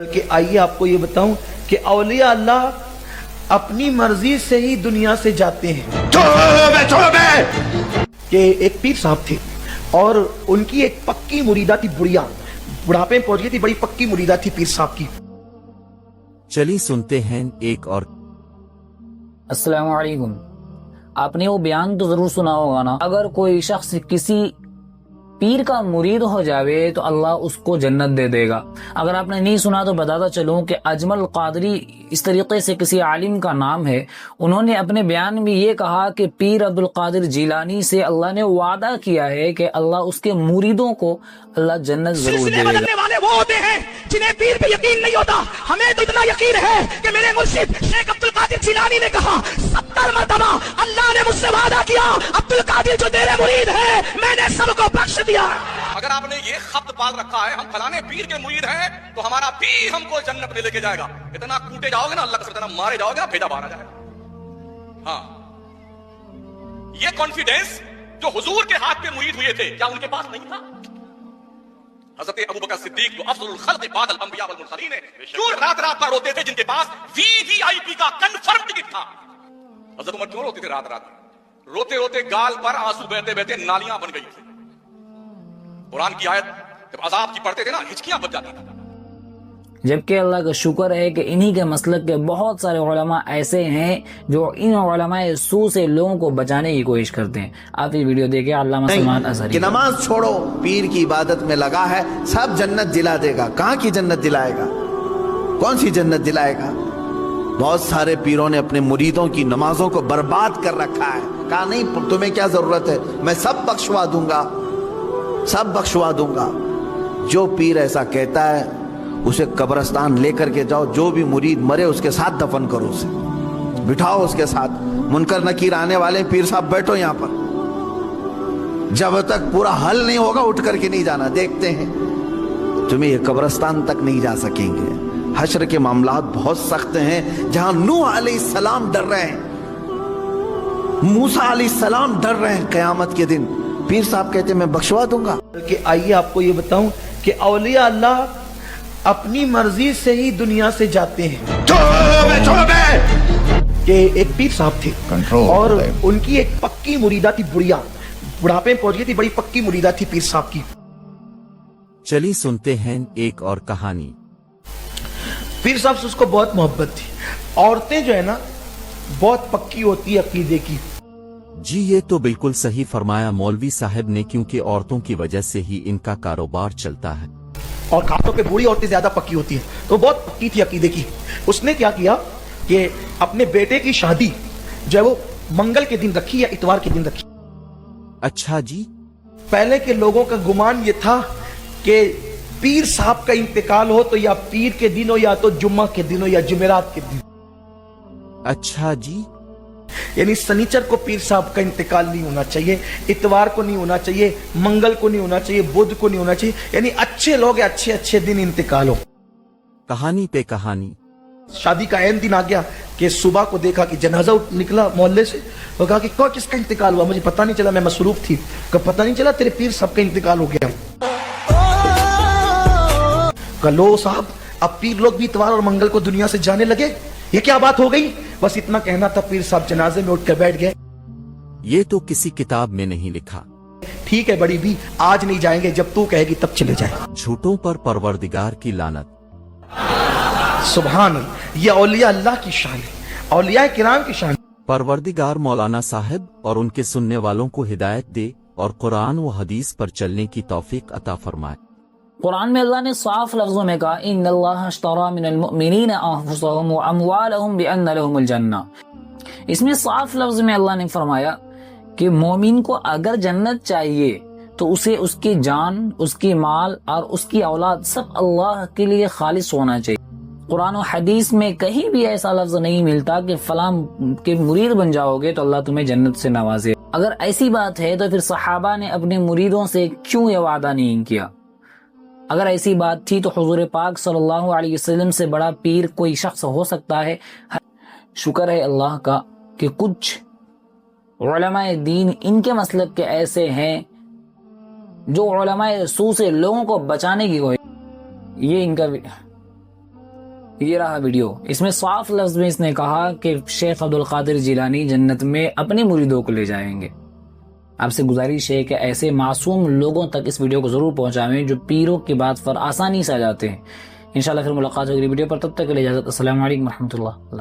کہ آئیے آپ کو یہ بتاؤں کہ اولیاء اللہ اپنی مرضی سے ہی دنیا سے جاتے ہیں۔ کہ ایک پیر صاحب تھے اور ان کی ایک پکی مریدہ تھی، بڑھاپے میں پہنچ گئی تھی، بڑی پکی مریدہ تھی پیر صاحب کی۔ چلی سنتے ہیں ایک اور۔ السلام علیکم۔ آپ نے وہ بیان تو ضرور سنا ہوگا نا، اگر کوئی شخص کسی پیر کا مرید ہو جاوے تو اللہ اس کو جنت دے دے گا۔ اگر آپ نے نہیں سنا تو بتاتا چلوں کہ اجمل قادری اس طریقے سے کسی عالم کا نام ہے، انہوں نے اپنے بیان میں یہ کہا کہ پیر عبد القادر جیلانی سے اللہ نے وعدہ کیا ہے کہ اللہ اس کے مریدوں کو اللہ جنت ضرور دے گا۔ بدلنے والے وہ ہوتے ہیں جنہیں پیر پہ یقین نہیں ہوتا۔ ہمیں تو اتنا یقین ہے کہ میرے مرشد شیخ عبد القادر جیلانی نے کہا 70 مرتبہ اللہ نے مجھ سے وعدہ کیا، عبد القادر جو تیرے مرید ہے میں نے سب کو بخش دیا۔ اگر آپ نے یہ خط پال رکھا ہے ہم فلانے پیر کے مرید ہیں تو ہمارا پیر ہم کو جنت میں لے کے جائے گا، اتنا کوٹے جاؤ گے نا اللہ کا، اتنا مارے جاؤ گے نا بھیجا باہر آ جائے گا۔ ہاں، یہ کانفیڈنس جو حضور کے ہاتھ پہ مرید ہوئے تھے کیا ان کے پاس نہیں تھا؟ حضرت ابوبکر صدیق جو افضل الخلق بعد الانبیاء والمرسلین ہیں، کیوں رات رات پر روتے تھے جن کے پاس وی وی آئی پی کا کنفرم ٹکٹ تھا؟ حضرت عمر کیوں روتے تھے رات رات؟ روتے روتے گال پر آنسو بہتے بہتے نالیاں بن گئی تھی۔ قرآن کی آیت جب عذاب کی پڑھتے تھے نا ہچکیاں بچ جاتی تھی۔ جبکہ اللہ کا شکر ہے کہ انہی کے مسلک کے بہت سارے علماء ایسے ہیں جو ان علماء سو سے لوگوں کو بچانے کی کوشش کرتے ہیں۔ آپ یہ ویڈیو دیکھیں علامہ سلمان اظہری کہ نماز چھوڑو پیر کی عبادت میں لگا ہے، سب جنت دلا دے گا۔ کہاں کی جنت دلائے گا؟ کون سی جنت دلائے گا؟ بہت سارے پیروں نے اپنے مریدوں کی نمازوں کو برباد کر رکھا ہے، کہا نہیں تمہیں کیا ضرورت ہے، میں سب بخشوا دوں گا، سب بخشوا دوں گا۔ جو پیر ایسا کہتا ہے اسے قبرستان لے کر کے جاؤ، جو بھی مرید مرے اس کے ساتھ دفن کرو، اسے بٹھاؤ اس کے ساتھ۔ منکر نکیر آنے والے پیر صاحب بیٹھو یہاں پر، جب تک پورا حل نہیں ہوگا اٹھ کر کے نہیں جانا، دیکھتے ہیں تمہیں یہ قبرستان تک نہیں جا سکیں گے۔ حشر کے معاملات بہت سخت ہیں، جہاں نوح علیہ السلام ڈر رہے ہیں، موسیٰ علیہ السلام ڈر رہے ہیں قیامت کے دن، پیر صاحب کہتے ہیں میں بخشوا دوں گا۔ کہ آئیے آپ کو یہ بتاؤں کہ اولیاء اللہ اپنی مرضی سے ہی دنیا سے جاتے ہیں۔ کہ ایک پیر صاحب تھے اور ان کی ایک پکی مریدہ تھی، بڑھاپے میں پہنچ گئی تھی، بڑی پکی مریدہ تھی پیر صاحب کی۔ چلی سنتے ہیں ایک اور کہانی۔ پیر صاحب سے اس کو بہت محبت تھی۔ عورتیں جو ہے نا بہت پکی ہوتی ہے عقیدے کی۔ جی یہ تو بالکل صحیح فرمایا مولوی صاحب نے، کیونکہ عورتوں کی وجہ سے ہی ان کا کاروبار چلتا ہے، اور خاص طور پہ بوڑھی عورتیں زیادہ پکی ہوتی ہیں، تو بہت پکی تھی عقیدے کی۔ اس نے کیا کیا کہ اپنے بیٹے کی شادی جو ہے وہ منگل کے دن رکھی یا اتوار کے دن رکھی۔ اچھا جی۔ پہلے کے لوگوں کا گمان یہ تھا کہ پیر صاحب کا انتقال ہو تو یا پیر کے دن ہو یا تو جمعہ کے دن ہو یا جمعرات کے دن۔ اچھا جی۔ یعنی سنیچر کو پیر صاحب کا انتقال نہیں ہونا چاہیے، اتوار کو نہیں ہونا چاہیے، منگل کو نہیں ہونا چاہیے، بدھ کو نہیں ہونا چاہیے، یعنی اچھے لوگ اچھے دن انتقال ہو۔ کہانی پہ کہانی۔ شادی کا عین دن آ گیا کہ صبح کو دیکھا کہ جنازہ نکلا محلے سے، وہ کہا کہ کس کا انتقال ہوا؟ مجھے پتہ نہیں چلا، میں مصروف تھی۔ کہ پتہ نہیں چلا تیرے پیر صاحب کا انتقال ہو گیا۔ کہ لو صاحب اب پیر لوگ بھی اتوار اور منگل کو دنیا سے جانے لگے، یہ کیا بات ہو گئی؟ بس اتنا کہنا تھا، پیر صاحب جنازے میں اٹھ کر بیٹھ گئے۔ یہ تو کسی کتاب میں نہیں لکھا۔ ٹھیک ہے بڑی بھی، آج نہیں جائیں گے، جب تو کہے گی تب چلے جائیں۔ جھوٹوں پر پروردگار کی لعنت۔ سبحان اللہ، یہ اولیاء اللہ کی شان ہے، اولیاء کرام کی شان۔ پروردگار مولانا صاحب اور ان کے سننے والوں کو ہدایت دے اور قرآن و حدیث پر چلنے کی توفیق عطا فرمائے۔ قرآن میں اللہ نے صاف لفظوں میں کہا ان اللہ اشترى من المؤمنین انفسهم واموالهم بان لهم الجنہ۔ اس میں صاف لفظ میں اللہ نے فرمایا کہ مومن کو اگر جنت چاہیے تو اسے اس کی جان، اس کی مال اور اس کی اولاد سب اللہ کے لیے خالص ہونا چاہیے۔ قرآن و حدیث میں کہیں بھی ایسا لفظ نہیں ملتا کہ فلاں کے مرید بن جاؤ گے تو اللہ تمہیں جنت سے نوازے۔ اگر ایسی بات ہے تو پھر صحابہ نے اپنے مریدوں سے کیوں یہ وعدہ نہیں کیا؟ اگر ایسی بات تھی تو حضور پاک صلی اللہ علیہ وسلم سے بڑا پیر کوئی شخص ہو سکتا ہے؟ شکر ہے اللہ کا کہ کچھ علماء دین ان کے مسلک کے ایسے ہیں جو علماء سو سے لوگوں کو بچانے کی کوئی، یہ ان کا یہ رہا ویڈیو. اس میں صاف لفظ میں اس نے کہا کہ شیخ عبد القادر جیلانی جنت میں اپنے مریدوں کو لے جائیں گے. آپ سے گزارش ہے کہ ایسے معصوم لوگوں تک اس ویڈیو کو ضرور پہنچائیں جو پیروں کی بات پر آسانی سے آ جاتے ہیں. انشاءاللہ پھر ملاقات ہوگی ویڈیو پر، تب تک کے لیے اجازت. السلام علیکم ورحمۃ اللہ.